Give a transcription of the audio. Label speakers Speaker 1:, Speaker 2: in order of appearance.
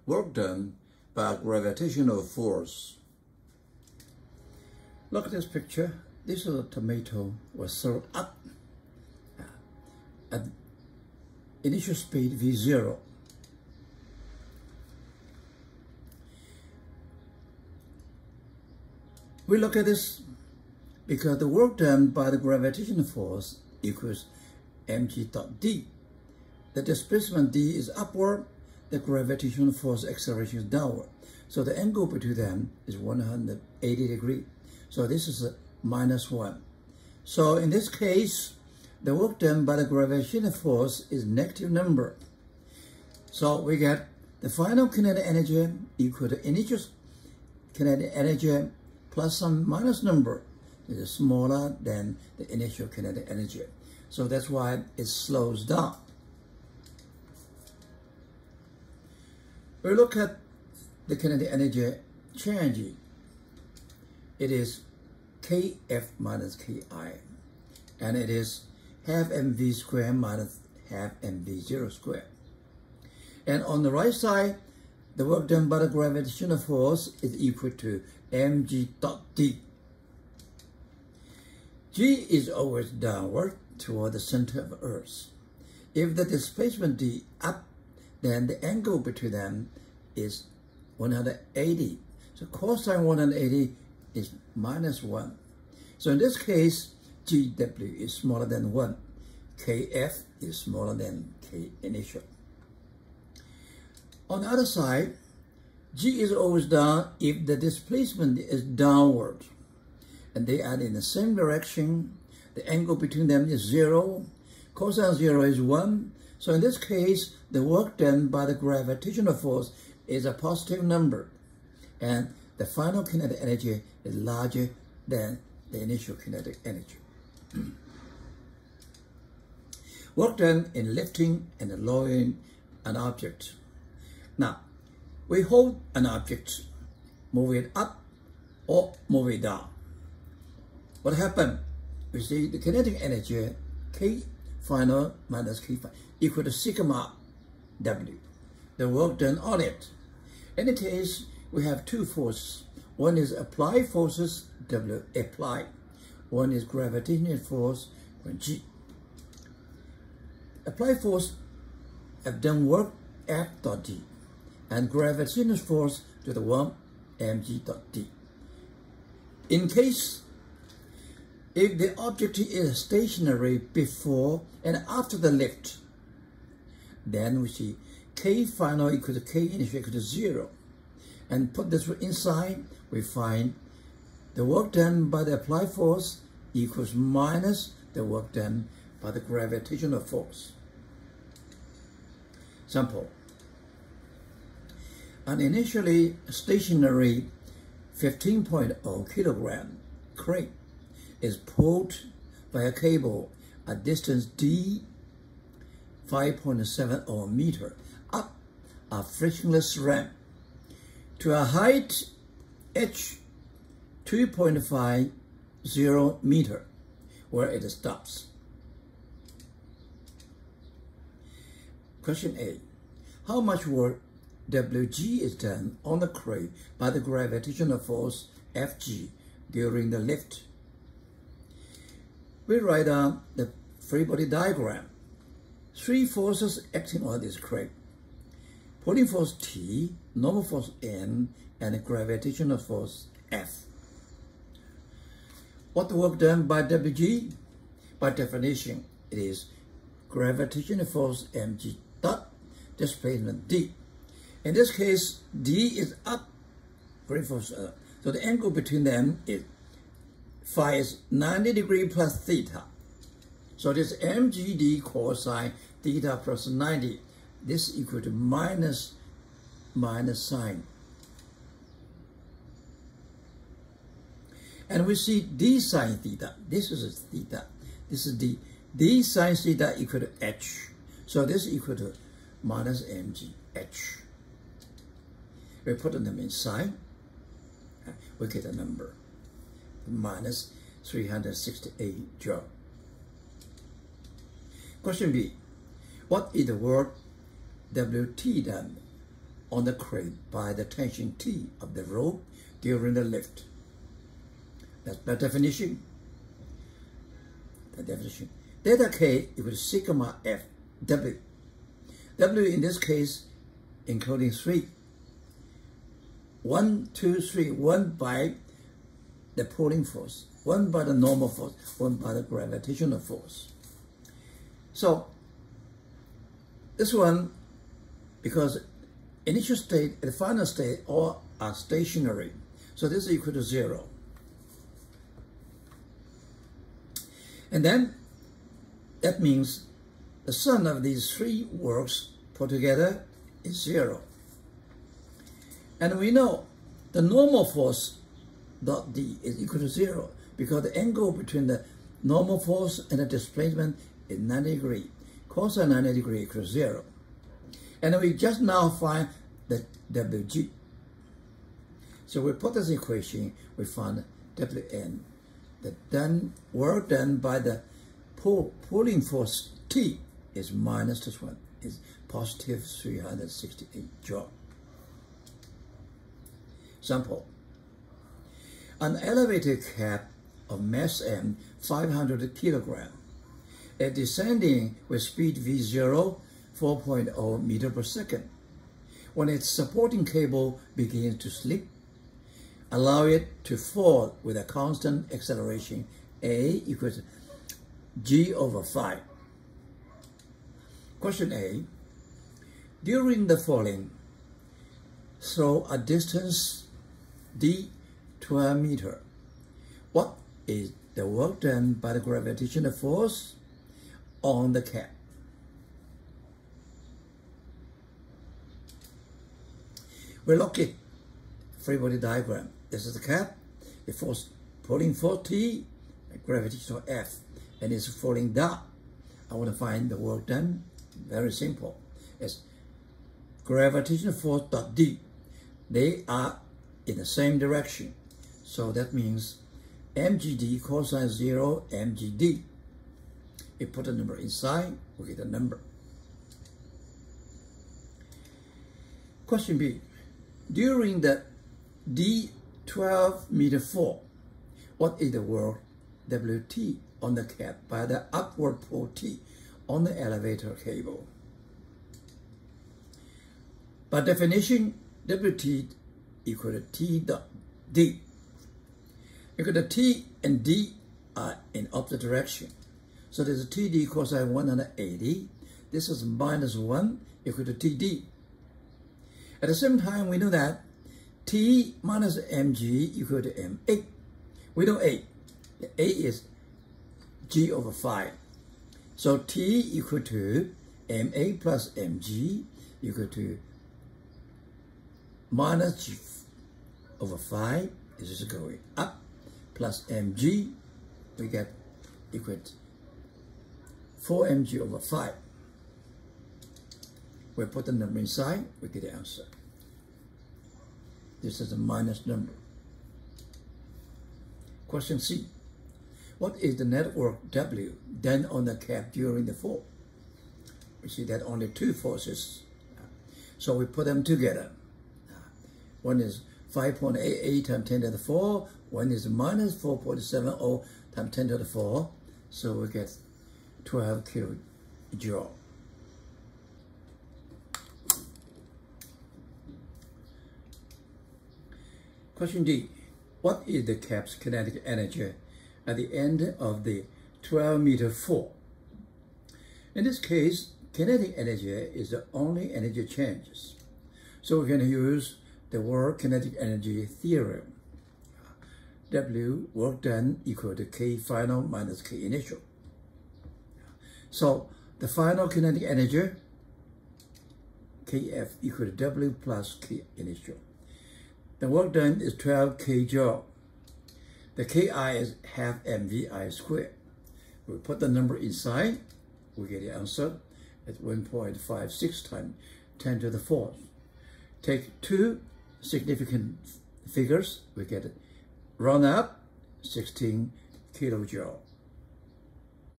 Speaker 1: work done by gravitational force. Look at this picture. This little tomato was thrown up at initial speed v0. We look at this because the work done by the gravitational force equals mg dot d. The displacement d is upward, the gravitational force acceleration is downward. So the angle between them is 180 degrees. So this is a -1. So in this case, the work done by the gravitational force is negative number. So we get the final kinetic energy equal to initial kinetic energy plus some minus number. It is smaller than the initial kinetic energy. So that's why it slows down. We look at the kinetic energy change. It is kF minus ki, and it is half mv squared minus half mv0 squared. And on the right side, the work done by the gravitational force is equal to mg dot d. G is always downward toward the center of Earth. If the displacement d up, then the angle between them is 180. So cosine 180 is -1. So in this case, GW is smaller than 1. KF is smaller than K initial. On the other side, G is always down if the displacement is downward. And they are in the same direction. The angle between them is 0. Cosine 0 is 1. So in this case, the work done by the gravitational force is a positive number. And the final kinetic energy is larger than the initial kinetic energy. Work done in lifting and lowering an object. Now, we hold an object, move it up or move it down. What happened? We see the kinetic energy K final minus K final equal to sigma W, the work done on it. In the case, we have two forces. One is applied forces, W applied. One is gravitational force, G. Applied force have done work F dot D, and gravitational force to the one mg dot d. In case if the object is stationary before and after the lift, then we see K final equal to K initial equal to 0. And put this inside, we find the work done by the applied force equals minus the work done by the gravitational force. Example. An initially stationary 15.0 kilogram crate is pulled by a cable at distance d 5.70 meter up a frictionless ramp to a height h 2.50 meter where it stops. Question A. How much work WG is done on the crate by the gravitational force Fg during the lift? We write down the free body diagram. Three forces acting on this crate: pulling force T, normal force N, and gravitational force F. What the work done by WG? By definition, it is gravitational force mg dot displacement d. In this case, d is up, great force up. So the angle between them is phi is 90 degrees plus theta. So this mgd cosine theta plus 90, this equal to minus sine. And we see d sine theta. This is theta. This is d. D sine theta equal to h. So this is equal to minus mg h. We put them inside. We get a number. Minus 368 joule. Question B. What is the work WT done on the crate by the tension T of the rope during the lift. That's the definition. Delta K equals sigma F W. W in this case including 3. 1, 2, 3. 1 by the pulling force, 1 by the normal force, 1 by the gravitational force. So this one, because initial state and final state all are stationary, so this is equal to 0. And then that means the sum of these 3 works put together is 0. And we know the normal force dot D is equal to 0 because the angle between the normal force and the displacement is 90 degrees. Cosine 90 degrees equals 0. And we just now find the WG. So we put this equation, we find Wn. The work done by the pulling force T is minus this one, is positive 368 joule. Sample. An elevator cap of mass m 500 kilogram is descending with speed v0 4.0 meter per second. When its supporting cable begins to slip, allow it to fall with a constant acceleration a equals g over 5. Question A. During the falling, throw a distance d 12 meter. What is the work done by the gravitational force on the cap? We look at free body diagram. This is the cap, the force pulling force T, gravitational F, and it's falling down. I want to find the work done. Very simple. It's gravitational force dot D. They are in the same direction. So that means mgd cosine 0 mgd. We put a number inside, we get a number. Question B. During the d12 meter fall, what is the work Wt on the cap by the upward pull T on the elevator cable? By definition, Wt equal to T dot D. Because the T and D are in opposite direction. So there's a TD cosine 180. This is minus 1 equal to TD. At the same time, we know that T minus mg equal to m8. We know A. The A is g over 5. So T equal to ma plus mg equal to minus g over 5. This is going up, plus mg, we get equal to 4 mg over 5. We put the number inside, we get the answer. This is a minus number. Question C. What is the network W done on the cap during the fall? We see that only 2 forces. So we put them together. One is 5.88 times 10 to the 4. One is minus 4.70 times 10 to the 4. So we get 12 kilojoule. Question D. What is the cap's kinetic energy at the end of the 12 meter fall? In this case, kinetic energy is the only energy changes. So we're going to use the Work-Kinetic Energy Theorem. W, work done, equal to K final minus K initial. So the final kinetic energy, Kf equal to W plus K initial. The work done is 12 kJ. The Ki is half mvi squared. We put the number inside, we get the answer at 1.56 times 10 to the 4th. Take 2 significant figures, we get it round up 16 kilojoule.